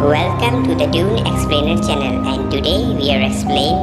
Welcome to the Dune Explainer channel, and today we are explain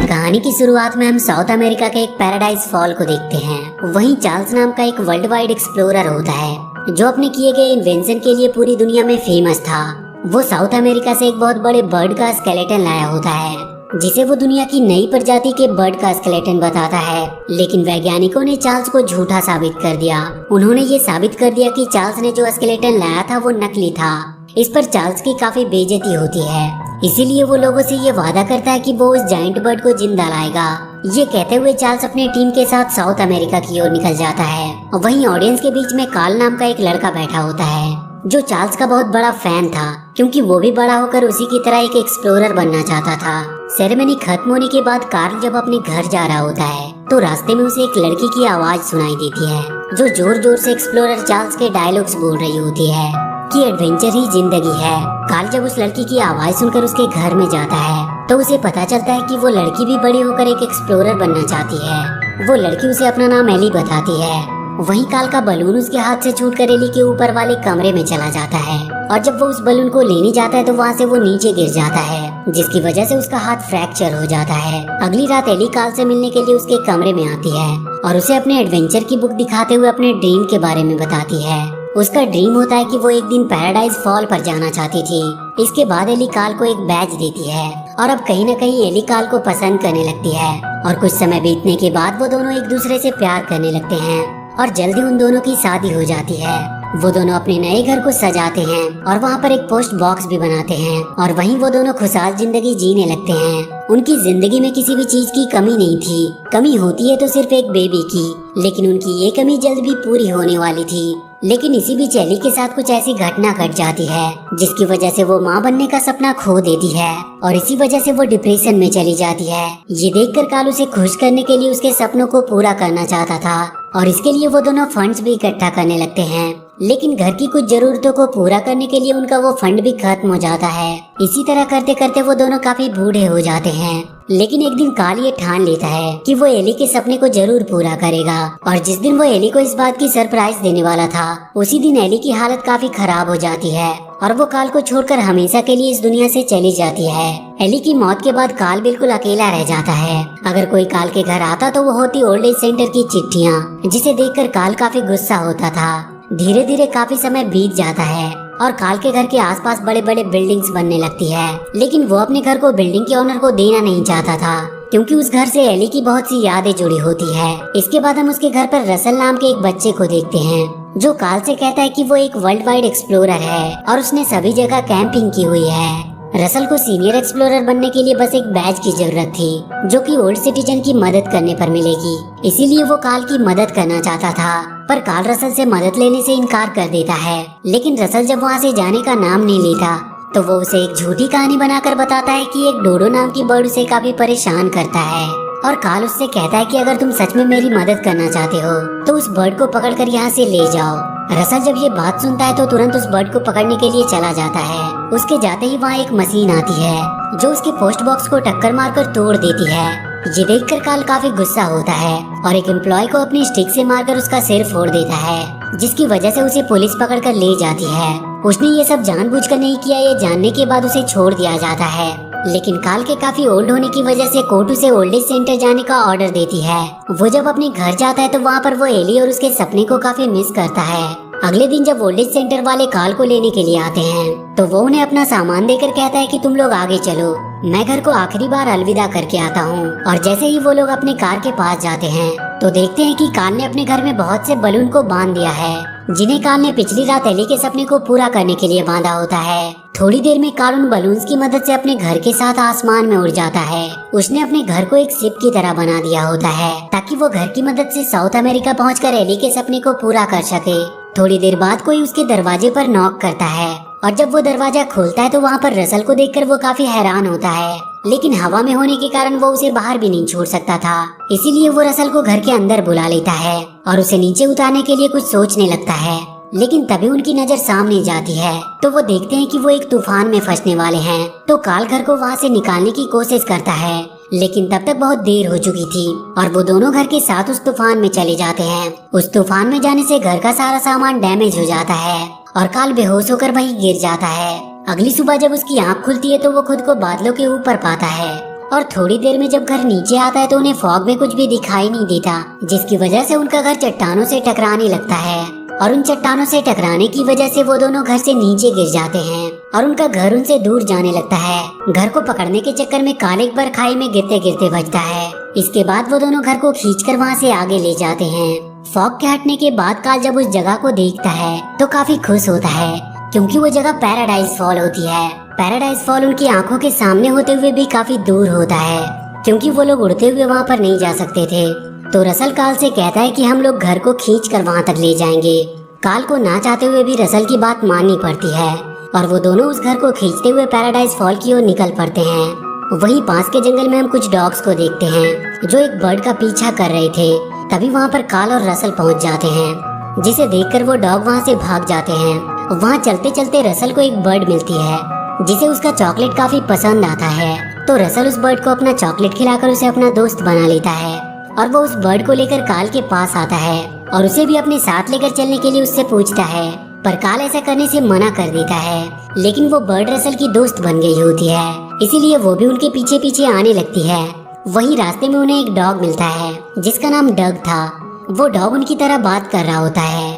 कहानी की शुरुआत में हम साउथ अमेरिका के एक पैराडाइज फॉल को देखते हैं। वहीं चार्ल्स नाम का एक वर्ल्ड वाइड एक्सप्लोरर होता है जो अपने किए गए इन्वेंशन के लिए पूरी दुनिया में फेमस था। वो साउथ अमेरिका से एक बहुत बड़े बर्ड का स्केलेटन लाया होता है जिसे वो दुनिया की नई प्रजाति के बर्ड का स्केलेटन बताता है, लेकिन वैज्ञानिकों ने चार्ल्स को झूठा साबित कर दिया। उन्होंने ये साबित कर दिया कि चार्ल्स ने जो स्केलेटन लाया था वो नकली था। इस पर चार्ल्स की काफी बेइज्जती होती है, इसीलिए वो लोगों से ये वादा करता है कि वो उस जायंट बर्ड को जिंदा लाएगा। ये कहते हुए चार्ल्स अपनी टीम के साथ साउथ अमेरिका की ओर निकल जाता है। वहीं ऑडियंस के बीच में कार्ल नाम का एक लड़का बैठा होता है जो चार्ल्स का बहुत बड़ा फैन था, क्योंकि वो भी बड़ा होकर उसी की तरह एक एक्सप्लोरर बनना चाहता था। सेरेमनी खत्म होने के बाद कार्ल जब अपने घर जा रहा होता है तो रास्ते में उसे एक लड़की की आवाज सुनाई देती है जो जोर जोर से एक्सप्लोरर चार्ल्स के डायलॉग्स बोल रही होती है कि एडवेंचर ही जिंदगी है। कार्ल जब उस लड़की की आवाज सुनकर उसके घर में जाता है तो उसे पता चलता है कि वो लड़की भी बड़ी होकर एक एक्सप्लोरर बनना चाहती है। वो लड़की उसे अपना नाम एली बताती है। वहीं कार्ल का बलून उसके हाथ से छूटकर एली के ऊपर वाले कमरे में चला जाता है और जब वो उस बलून को लेने जाता है तो वहाँ से वो नीचे गिर जाता है, जिसकी वजह से उसका हाथ फ्रैक्चर हो जाता है। अगली रात एली कार्ल से मिलने के लिए उसके कमरे में आती है और उसे अपने एडवेंचर की बुक दिखाते हुए अपने ड्रीम के बारे में बताती है। उसका ड्रीम होता है कि वो एक दिन पैराडाइज फॉल पर जाना चाहती थी। इसके बाद एली कार्ल को एक बैज देती है और अब कहीं न कहीं एली कार्ल को पसंद करने लगती है और कुछ समय बीतने के बाद वो दोनों एक दूसरे से प्यार करने लगते हैं और जल्दी उन दोनों की शादी हो जाती है। वो दोनों अपने नए घर को सजाते हैं और वहाँ पर एक पोस्ट बॉक्स भी बनाते हैं और वहीं वो दोनों खुशहाल जिंदगी जीने लगते हैं। उनकी जिंदगी में किसी भी चीज की कमी नहीं थी, कमी होती है तो सिर्फ एक बेबी की, लेकिन उनकी ये कमी जल्द भी पूरी होने वाली थी। लेकिन इसी बीच एली के साथ कुछ ऐसी घटना घट जाती है जिसकी वजह से वो माँ बनने का सपना खो देती है और इसी वजह से वो डिप्रेशन में चली जाती है। ये देखकर कार्ल उसे खुश करने के लिए उसके सपनों को पूरा करना चाहता था और इसके लिए वो दोनों फंड्स भी इकट्ठा करने लगते हैं, लेकिन घर की कुछ जरूरतों को पूरा करने के लिए उनका वो फंड भी खत्म हो जाता है। इसी तरह करते करते वो दोनों काफी बूढ़े हो जाते हैं। लेकिन एक दिन कार्ल ये ठान लेता है कि वो एली के सपने को जरूर पूरा करेगा और जिस दिन वो एली को इस बात की सरप्राइज देने वाला था उसी दिन एली की हालत काफी खराब हो जाती है और वो कार्ल को छोड़कर हमेशा के लिए इस दुनिया से चली जाती है। एली की मौत के बाद कार्ल बिल्कुल अकेला रह जाता है। अगर कोई कार्ल के घर आता तो वो होती ओल्ड एज सेंटर की चिट्ठियाँ, जिसे देखकर कार्ल काफी गुस्सा होता था। धीरे धीरे काफी समय बीत जाता है और कार्ल के घर के आसपास बड़े बड़े बिल्डिंग्स बनने लगती है, लेकिन वो अपने घर को बिल्डिंग के ओनर को देना नहीं चाहता था क्योंकि उस घर से एली की बहुत सी यादें जुड़ी होती है। इसके बाद हम उसके घर पर रसल नाम के एक बच्चे को देखते हैं जो कार्ल से कहता है कि वो एक वर्ल्ड वाइड एक्सप्लोरर है और उसने सभी जगह कैंपिंग की हुई है। रसल को सीनियर एक्सप्लोरर बनने के लिए बस एक बैज की जरूरत थी जो कि ओल्ड सिटीजन की मदद करने पर मिलेगी, इसीलिए वो कार्ल की मदद करना चाहता था। पर कार्ल रसल से मदद लेने से इनकार कर देता है, लेकिन रसल जब वहाँ से जाने का नाम नहीं लेता तो वो उसे एक झूठी कहानी बनाकर बताता है कि एक डोडो नाम की बर्ड उसे काफी परेशान करता है और कार्ल उससे कहता है कि अगर तुम सच में मेरी मदद करना चाहते हो तो उस बर्ड को पकड़कर यहाँ से ले जाओ। रसल जब ये बात सुनता है तो तुरंत उस बर्ड को पकड़ने के लिए चला जाता है। उसके जाते ही वहाँ एक मशीन आती है जो उसके पोस्ट बॉक्स को टक्कर मारकर तोड़ देती है। ये देखकर कार्ल काफी गुस्सा होता है और एक एम्प्लॉय को अपनी स्टिक से मारकर उसका सिर फोड़ देता है, जिसकी वजह से उसे पुलिस पकड़कर ले जाती है। उसने ये सब जानबूझकर नहीं किया, ये जानने के बाद उसे छोड़ दिया जाता है, लेकिन कार्ल के काफी ओल्ड होने की वजह से कोर्ट उसे ओल्ड एज सेंटर जाने का ऑर्डर देती है। वो जब अपने घर जाता है तो वहाँ पर वो एली और उसके सपने को काफी मिस करता है। अगले दिन जब ओल्ड एज सेंटर वाले कार्ल को लेने के लिए आते हैं तो वो उन्हें अपना सामान देकर कहता है कि तुम लोग आगे चलो, मैं घर को आखिरी बार अलविदा करके आता हूँ। और जैसे ही वो लोग अपने कार के पास जाते हैं तो देखते हैं कि कार्ल ने अपने घर में बहुत से बलून को बांध दिया है जिन्हें कार्ल ने पिछली रात एली के सपने को पूरा करने के लिए बांधा होता है। थोड़ी देर में कार्ल उन बलून्स की मदद से अपने घर के साथ आसमान में उड़ जाता है। उसने अपने घर को एक शिप की तरह बना दिया होता है ताकि वो घर की मदद से साउथ अमेरिका पहुंचकर एली के सपने को पूरा कर सके। थोड़ी देर बाद कोई उसके दरवाजे पर नॉक करता है और जब वो दरवाजा खोलता है तो वहाँ पर रसल को देखकर वो काफी हैरान होता है, लेकिन हवा में होने के कारण वो उसे बाहर भी नहीं छोड़ सकता था। इसीलिए वो रसल को घर के अंदर बुला लेता है और उसे नीचे उतारने के लिए कुछ सोचने लगता है। लेकिन तभी उनकी नजर सामने जाती है तो वो देखते हैं कि वो एक तूफान में फंसने वाले हैं। तो कार्ल घर को वहाँ से निकालने की कोशिश करता है, लेकिन तब तक बहुत देर हो चुकी थी और वो दोनों घर के साथ उस तूफान में चले जाते हैं। उस तूफान में जाने से घर का सारा सामान डैमेज हो जाता है और काल बेहोश होकर वहीं गिर जाता है। अगली सुबह जब उसकी आंख खुलती है तो वो खुद को बादलों के ऊपर पाता है और थोड़ी देर में जब घर नीचे आता है तो उन्हें फॉग में कुछ भी दिखाई नहीं देता, जिसकी वजह से उनका घर चट्टानों से टकराने लगता है और उन चट्टानों से टकराने की वजह से वो दोनों घर से नीचे गिर जाते हैं और उनका घर उनसे दूर जाने लगता है। घर को पकड़ने के चक्कर में काल एक बार खाई में गिरते गिरते बचता है। इसके बाद वो दोनों घर को खींचकर वहाँ से आगे ले जाते हैं। फॉग के हटने के बाद काल जब उस जगह को देखता है तो काफी खुश होता है, क्योंकि वो जगह पैराडाइज फॉल होती है। पैराडाइज फॉल उनकी आंखों के सामने होते हुए भी काफी दूर होता है, क्योंकि वो लोग उड़ते हुए वहाँ पर नहीं जा सकते थे। तो रसल काल से कहता है कि हम लोग घर को खींचकर वहाँ तक ले जाएंगे। काल को ना चाहते हुए भी रसल की बात माननी पड़ती है और वो दोनों उस घर को खींचते हुए पैराडाइज फॉल की ओर निकल पड़ते हैं। वहीं पास के जंगल में हम कुछ डॉग्स को देखते हैं जो एक बर्ड का पीछा कर रहे थे। तभी वहाँ पर काल और रसल पहुँच जाते हैं, जिसे देखकर वो डॉग वहाँ से भाग जाते हैं। वहाँ चलते चलते रसल को एक बर्ड मिलती है जिसे उसका चॉकलेट काफी पसंद आता है। तो रसल उस बर्ड को अपना चॉकलेट खिलाकर उसे अपना दोस्त बना लेता है और वो उस बर्ड को लेकर काल के पास आता है और उसे भी अपने साथ लेकर चलने के लिए उससे पूछता है, पर काल ऐसा करने से मना कर देता है। लेकिन वो बर्ड रसल की दोस्त बन गई होती है, इसीलिए वो भी उनके पीछे पीछे आने लगती है। वहीं रास्ते में उन्हें एक डॉग मिलता है जिसका नाम डग था। वो डॉग उनकी तरह बात कर रहा होता है।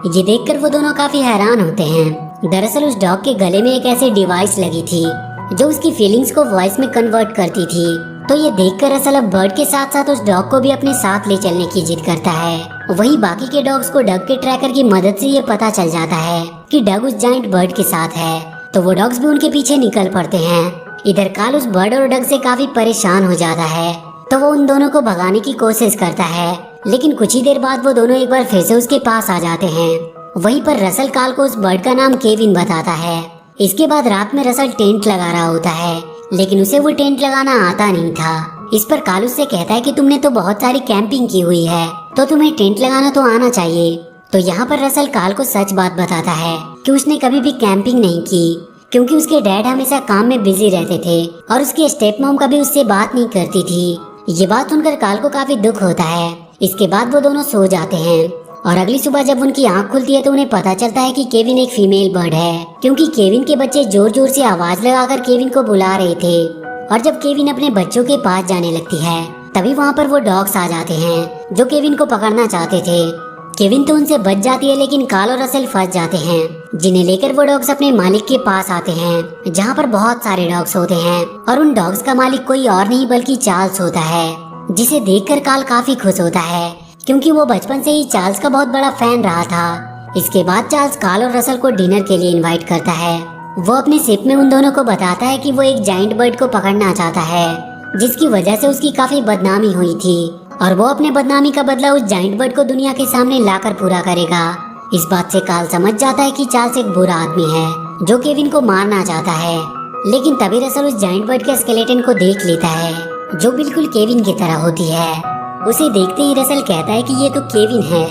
ये देखकर वो दोनों काफी हैरान होते हैं। दरअसल उस डॉग के गले में एक ऐसी डिवाइस लगी थी जो उसकी फीलिंग्स को वॉइस में कन्वर्ट करती थी। तो ये देखकर रसल अब बर्ड के साथ साथ उस डॉग को भी अपने साथ ले चलने की जिद करता है। वहीं बाकी के डॉग्स को डग के ट्रैकर की मदद से ये पता चल जाता है कि डग उस जाइंट बर्ड के साथ है, तो वो डॉग्स भी उनके पीछे निकल पड़ते हैं। इधर काल उस बर्ड और डग से काफी परेशान हो जाता है, तो वो उन दोनों को भगाने की कोशिश करता है। लेकिन कुछ ही देर बाद वो दोनों एक बार फिर से उसके पास आ जाते हैं। वहीं पर रसल काल को उस बर्ड का नाम केविन बताता है। इसके बाद रात में रसल टेंट लगा रहा होता है, लेकिन उसे वो टेंट लगाना आता नहीं था। इस पर काल उससे कहता है कि तुमने तो बहुत सारी कैंपिंग की हुई है, तो तुम्हें टेंट लगाना तो आना चाहिए। तो यहाँ पर रसल काल को सच बात बताता है कि उसने कभी भी कैंपिंग नहीं की, क्योंकि उसके डैड हमेशा काम में बिजी रहते थे और उसकी स्टेप मॉम कभी उससे बात नहीं करती थी। ये बात सुनकर काल को काफी दुख होता है। इसके बाद वो दोनों सो जाते हैं और अगली सुबह जब उनकी आंख खुलती है तो उन्हें पता चलता है कि केविन एक फीमेल बर्ड है, क्योंकि केविन के बच्चे जोर जोर से आवाज लगाकर केविन को बुला रहे थे। और जब केविन अपने बच्चों के पास जाने लगती है तभी वहाँ पर वो डॉग्स आ जाते हैं जो केविन को पकड़ना चाहते थे। केविन तो उनसे बच जाती है, लेकिन काल और रसल फंस जाते हैं, जिन्हें लेकर वो डॉग्स अपने मालिक के पास आते हैं जहाँ पर बहुत सारे डॉग्स होते हैं। और उन डॉग्स का मालिक कोई और नहीं बल्कि चार्ल्स होता है, जिसे देखकर काल काफी खुश होता है, क्योंकि वो बचपन से ही चार्ल्स का बहुत बड़ा फैन रहा था। इसके बाद चार्ल्स काल और रसल को डिनर के लिए इनवाइट करता है। वो अपने शिप में उन दोनों को बताता है कि वो एक जाइंट बर्ड को पकड़ना चाहता है, जिसकी वजह से उसकी काफी बदनामी हुई थी और वो अपने बदनामी का बदला उस जाइंट बर्ड को दुनिया के सामने लाकर पूरा करेगा। इस बात से काल समझ जाता है कि चार्ल्स एक बुरा आदमी है जो केविन को मारना चाहता है। लेकिन तभी रसल उस जाइंट बर्ड के स्केलेटन को देख लेता है, जो बिल्कुल केविन की तरह होती है। उसे देखते ही रसल कहता है कि ये तो केविन है।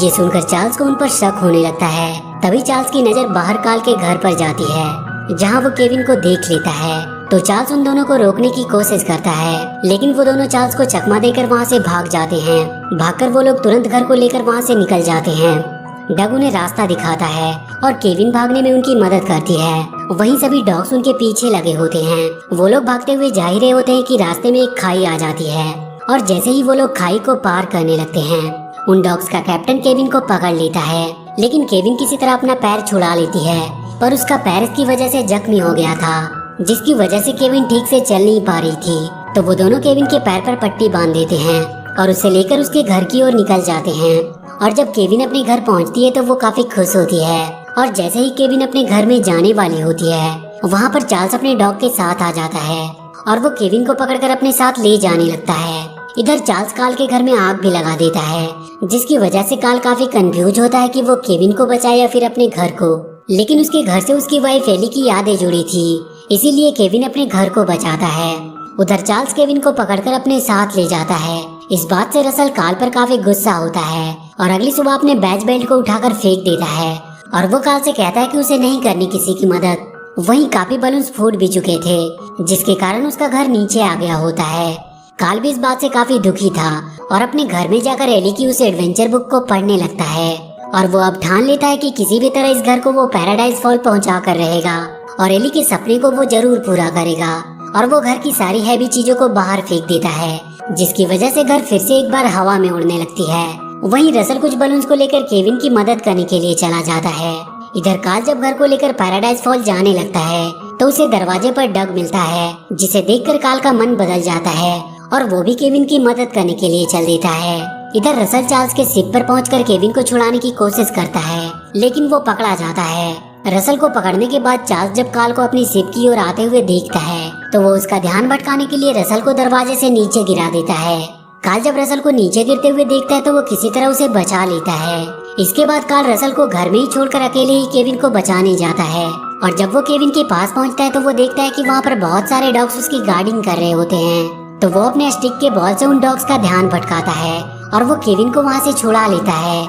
ये सुनकर चार्ल्स को उन पर शक होने लगता है। तभी चार्ल्स की नजर बाहर काल के घर पर जाती है, जहाँ वो केविन को देख लेता है। तो चार्ल्स उन दोनों को रोकने की कोशिश करता है, लेकिन वो दोनों चार्ल्स को चकमा देकर वहाँ से भाग जाते हैं। भागकर वो लोग तुरंत घर को लेकर वहाँ से निकल जाते हैं। डग उन्हें रास्ता दिखाता है और केविन भागने में उनकी मदद करती है। वहीं सभी डॉग्स उनके पीछे लगे होते हैं। वो लोग भागते हुए जा ही रहे होते हैं कि रास्ते में एक खाई आ जाती है और जैसे ही वो लोग खाई को पार करने लगते हैं, उन डॉग्स का कैप्टन केविन को पकड़ लेता है। लेकिन केविन किसी तरह अपना पैर छुड़ा लेती है, पर उसका पैर इसकी वजह से जख्मी हो गया था, जिसकी वजह से केविन ठीक से चल नहीं पा रही थी। तो वो दोनों केविन के पैर पर पट्टी बांध देते हैं और उसे लेकर उसके घर की ओर निकल जाते हैं। और जब केविन अपने घर पहुंचती है तो वो काफी खुश होती है। और जैसे ही केविन अपने घर में जाने वाली होती है, वहाँ पर चार्ल्स अपने डॉग के साथ आ जाता है और वो केविन को पकड़कर अपने साथ ले जाने लगता है। इधर चार्ल्स काल के घर में आग भी लगा देता है, जिसकी वजह से काल काफी कंफ्यूज होता है कि वो केविन को बचाए या फिर अपने घर को। लेकिन उसके घर से उसकी वाइफ एली की यादें जुड़ी थी, इसीलिए केविन अपने घर को बचाता है। उधर चार्ल्स केविन को पकड़कर अपने साथ ले जाता है। इस बात से रसल काल पर काफी गुस्सा होता है और अगली सुबह अपने बैच बेल्ट को उठाकर फेंक देता है और वो काल से कहता है कि उसे नहीं करनी किसी की मदद। वहीं काफी बलून्स फूट भी चुके थे, जिसके कारण उसका घर नीचे आ गया होता है। काल भी इस बात से काफी दुखी था और अपने घर में जाकर एली की उस एडवेंचर बुक को पढ़ने लगता है और वो अब ठान लेता है कि किसी भी तरह इस घर को वो पैराडाइज फॉल पहुंचा कर रहेगा और एली के सपने को वो जरूर पूरा करेगा। और वो घर की सारी हैवी चीजों को बाहर फेंक देता है, जिसकी वजह से घर फिर से एक बार हवा में उड़ने लगती है। वहीं रसल कुछ बलून्स को लेकर केविन की मदद करने के लिए चला जाता है। इधर काल जब घर को लेकर पैराडाइज फॉल जाने लगता है तो उसे दरवाजे पर डग मिलता है, जिसे देखकर काल का मन बदल जाता है और वो भी केविन की मदद करने के लिए चल देता है। इधर रसल चार्ल्स के शिप पर पहुंचकर केविन को छुड़ाने की कोशिश करता है, लेकिन वो पकड़ा जाता है। रसल को पकड़ने के बाद चार्ल्स जब काल को अपनी शिप की ओर आते हुए देखता है तो वो उसका ध्यान भटकाने के लिए रसल को दरवाजे से नीचे गिरा देता है। काल जब रसल को नीचे गिरते हुए देखता है तो वो किसी तरह उसे बचा लेता है। इसके बाद काल रसल को घर में ही छोड़कर अकेले ही केविन को बचाने जाता है और जब वो केविन के पास पहुंचता है तो वो देखता है कि वहाँ पर बहुत सारे डॉग्स उसकी गार्डिंग कर रहे होते हैं। तो वो अपने स्टिक के बॉल से उन डॉग्स का ध्यान भटकाता है और वो केविन को वहाँ से छुड़ा लेता है।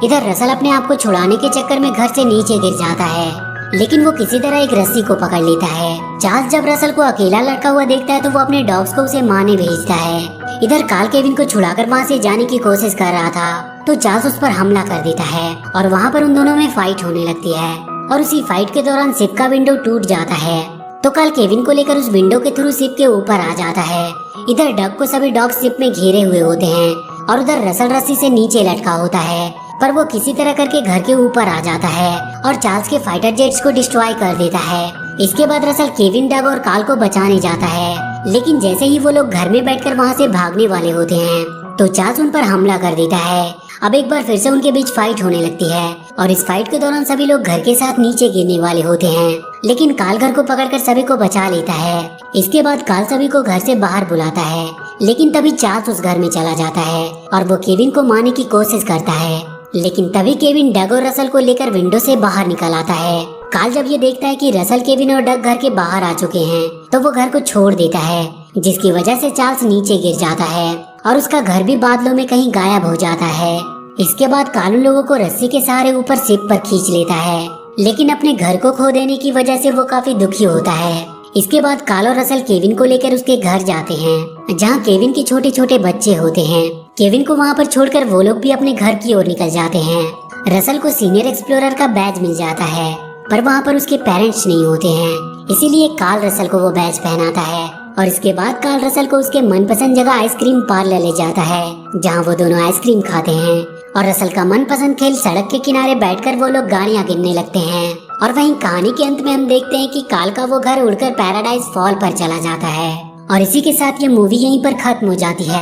इधर रसल अपने आप को छुड़ाने के चक्कर में घर से नीचे गिर जाता है, लेकिन वो किसी तरह एक रस्सी को पकड़ लेता है। चार्ल्स जब रसल को अकेला लड़का हुआ देखता है तो वो अपने डॉग्स को उसे मारने भेजता है। इधर काल केविन को छुड़ाकर वहाँ से जाने की कोशिश कर रहा था तो चार्ल्स उस पर हमला कर देता है और वहाँ पर उन दोनों में फाइट होने लगती है और उसी फाइट के दौरान शिप का विंडो टूट जाता है। तो काल केविन को लेकर उस विंडो के थ्रू शिप के ऊपर आ जाता है। इधर डग को सभी डॉग शिप में घेरे हुए होते हैं और उधर रसल रस्सी से नीचे लटका होता है, पर वो किसी तरह करके घर के ऊपर आ जाता है और चार्ल्स के फाइटर जेट्स को डिस्ट्रॉय कर देता है। इसके बाद रसल केविन, डग और काल को बचाने जाता है, लेकिन जैसे ही वो लोग घर में बैठकर वहाँ से भागने वाले होते हैं तो चार्ल्स उन पर हमला कर देता है। अब एक बार फिर से उनके बीच फाइट होने लगती है और इस फाइट के दौरान सभी लोग घर के साथ नीचे गिरने वाले होते हैं, लेकिन काल घर को पकड़कर सभी को बचा लेता है। इसके बाद काल सभी को घर से बाहर बुलाता है, लेकिन तभी चार्ल्स उस घर में चला जाता है और वो केविन को मारने की कोशिश करता है, लेकिन तभी केविन डग और रसल को लेकर विंडो से बाहर निकल आता है। काल जब ये देखता है कि रसल, केविन और डग घर के बाहर आ चुके हैं तो वो घर को छोड़ देता है, जिसकी वजह से चार्ल्स नीचे गिर जाता है और उसका घर भी बादलों में कहीं गायब हो जाता है। इसके बाद काल उन लोगों को रस्सी के सहारे ऊपर शिप पर खींच लेता है, लेकिन अपने घर को खो देने की वजह से वो काफी दुखी होता है। इसके बाद काल और रसल केविन को लेकर उसके घर जाते हैं, जहाँ केविन के छोटे छोटे बच्चे होते हैं। केविन को वहाँ पर छोड़कर वो लोग भी अपने घर की ओर निकल जाते हैं। रसल को सीनियर एक्सप्लोरर का बैज मिल जाता है, पर वहाँ पर उसके पेरेंट्स नहीं होते हैं, इसीलिए काल रसल को वो बैज पहनाता है और इसके बाद काल रसल को उसके मनपसंद जगह आइसक्रीम पार्लर ले जाता है, जहाँ वो दोनों आइसक्रीम खाते हैं और रसल का मनपसंद खेल सड़क के किनारे बैठकर वो लोग गाड़ियाँ गिनने लगते हैं। और वहीं कहानी के अंत में हम देखते हैं कि काल का वो घर उड़कर पैराडाइज फॉल पर चला जाता है और इसी के साथ ये मूवी यहीं पर खत्म हो जाती है।